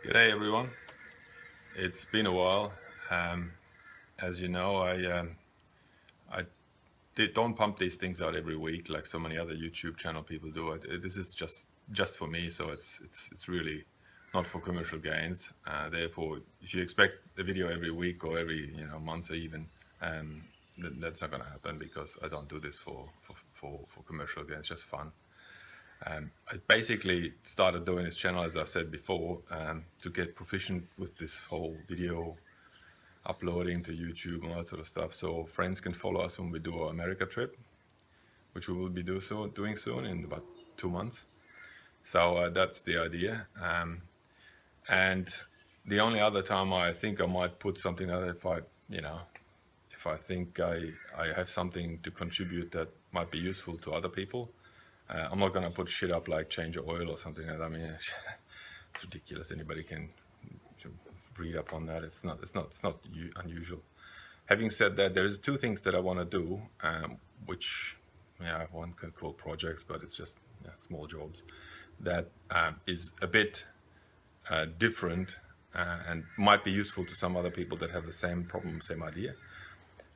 G'day everyone. It's been a while. Um, as you know, I don't pump these things out every week like so many other YouTube channel people do. This is just for me, so it's really not for commercial gains. Therefore, if you expect a video every week or every month or even, that's not going to happen because I don't do this for commercial gains. It's just fun. I basically started doing this channel, as I said before, to get proficient with this whole video uploading to YouTube and all that sort of stuff, so friends can follow us when we do our America trip, which we will be doing soon in about 2 months. So that's the idea. And the only other time I think I might put something out, if I think I have something to contribute that might be useful to other people. I'm not gonna put shit up like change your oil or something like that. I mean, it's ridiculous. Anybody can read up on that. It's not unusual. Having said that, there's two things that I want to do, which one can call projects, but it's just small jobs. That is a bit different and might be useful to some other people that have the same problem, same idea.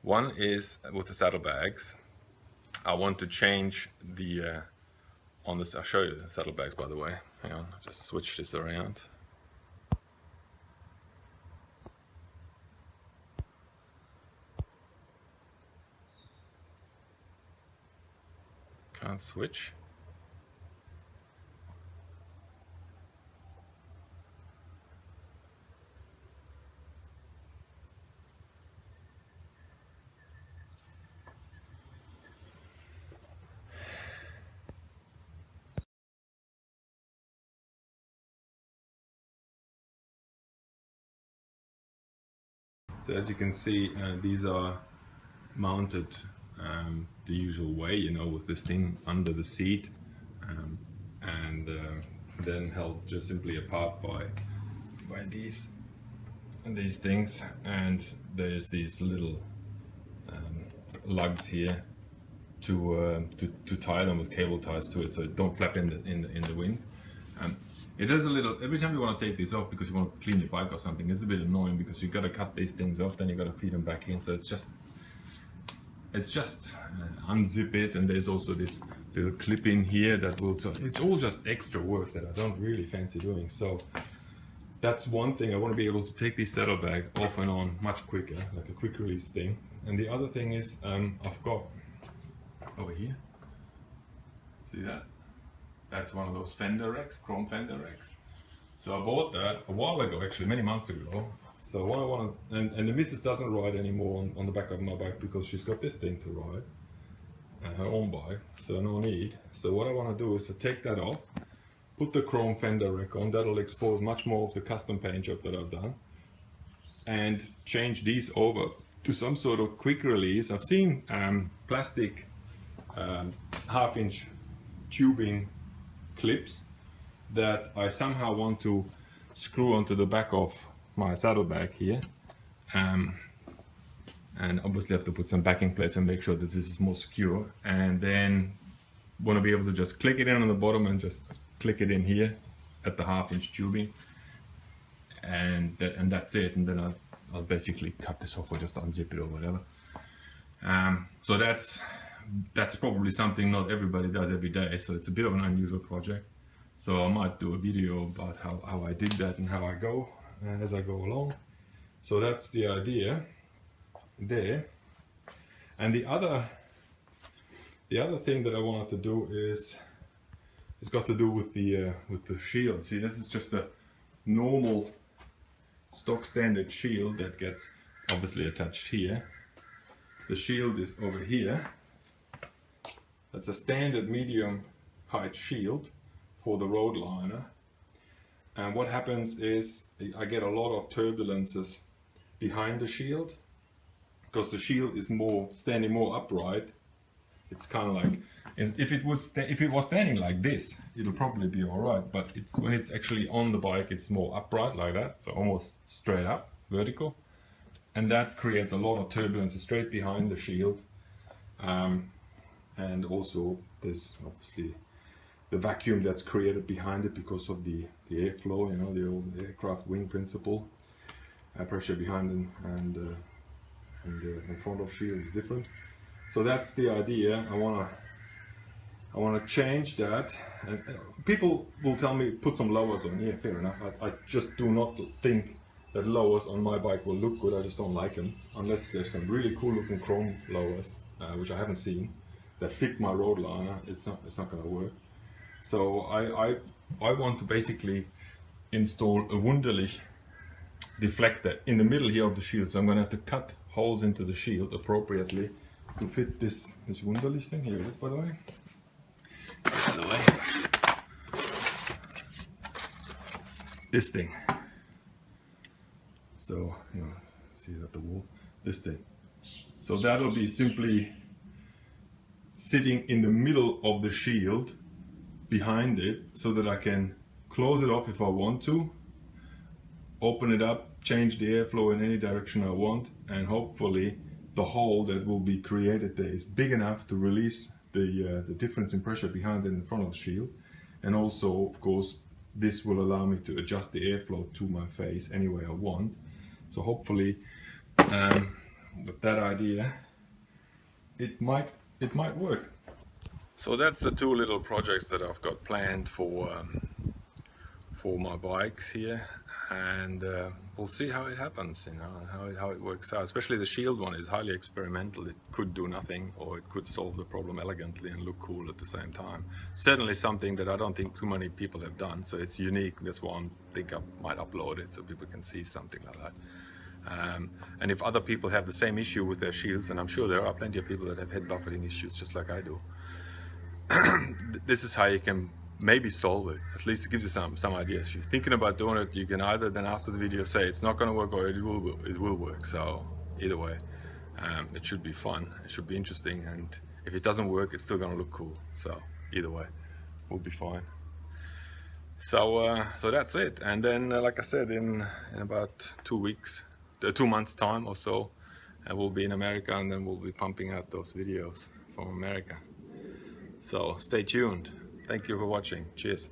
One is with the saddlebags. I want to change the on this. I'll show you the saddlebags, by the way. Hang on, I'll just switch this around. Can't switch. So as you can see, these are mounted the usual way, with this thing under the seat, and then held just simply apart by these things. And there's these little lugs here to tie them with cable ties to it, so it don't flap in the wind. It is a little, every time you want to take these off because you want to clean your bike or something, it's a bit annoying because you've got to cut these things off, then you've got to feed them back in. So it's just unzip it, and there's also this little clip in here that will, so it's all just extra work that I don't really fancy doing. So that's one thing. I want to be able to take these saddlebags off and on much quicker, like a quick release thing. And the other thing is, I've got over here, see that? That's one of those fender racks, chrome fender racks. So I bought that a while ago, actually many months ago. So what I want to, and the missus doesn't ride anymore on the back of my bike because she's got this thing to ride, her own bike, so no need. So what I want to do is to take that off, put the chrome fender rack on. That'll expose much more of the custom paint job that I've done, and change these over to some sort of quick release. I've seen plastic half-inch tubing clips that I somehow want to screw onto the back of my saddlebag here, and obviously have to put some backing plates and make sure that this is more secure, and then want to be able to just click it in on the bottom and just click it in here at the half-inch tubing, and that's it. And then I'll basically cut this off or just unzip it or whatever. So that's probably something not everybody does every day, so it's a bit of an unusual project. So I might do a video about how I did that and how I go as I go along. So that's the idea there. And the other thing that I wanted to do is, it's got to do with the shield. See, this is just a normal stock standard shield that gets obviously attached here. The shield is over here. That's a standard medium height shield for the road liner. And what happens is I get a lot of turbulences behind the shield because the shield is standing more upright. It's kind of like, if it was standing like this, it'll probably be all right. But when it's actually on the bike, it's more upright like that, so almost straight up, vertical, and that creates a lot of turbulence straight behind the shield. And also there's obviously vacuum that's created behind it because of the airflow, you know, the old aircraft wing principle. Pressure behind and in front of shield is different. So that's the idea. I wanna change that. And people will tell me put some lowers on. Yeah, fair enough. I just do not think that lowers on my bike will look good. I just don't like them unless there's some really cool looking chrome lowers, which I haven't seen, that fit my road liner. It's not gonna work. So I want to basically install a Wunderlich deflector in the middle here of the shield. So I'm going to have to cut holes into the shield appropriately to fit this Wunderlich thing. Here it is, by the way. This thing. So, you know, see it at the wall. This thing. So that'll be simply sitting in the middle of the shield behind it, so that I can close it off if I want to, open it up, change the airflow in any direction I want, and hopefully the hole that will be created there is big enough to release the difference in pressure behind it in front of the shield. And also, of course, this will allow me to adjust the airflow to my face any way I want. So hopefully with that idea it might work. So that's the two little projects that I've got planned for my bikes here, and we'll see how it happens, you know, how it works out. Especially the shield one is highly experimental. It could do nothing, or it could solve the problem elegantly and look cool at the same time. Certainly something that I don't think too many people have done, so it's unique. That's why I think I might upload it so people can see something like that. And if other people have the same issue with their shields, and I'm sure there are plenty of people that have head buffeting issues just like I do, this is how you can maybe solve it. At least it gives you some ideas. If you're thinking about doing it, you can either then after the video say it's not going to work, or it will work. So either way, it should be fun, it should be interesting, and if it doesn't work, it's still going to look cool. So either way, we'll be fine. So so that's it. And then like I said, in about 2 months time or so, we'll be in America, and then we'll be pumping out those videos from America. So stay tuned. Thank you for watching. Cheers.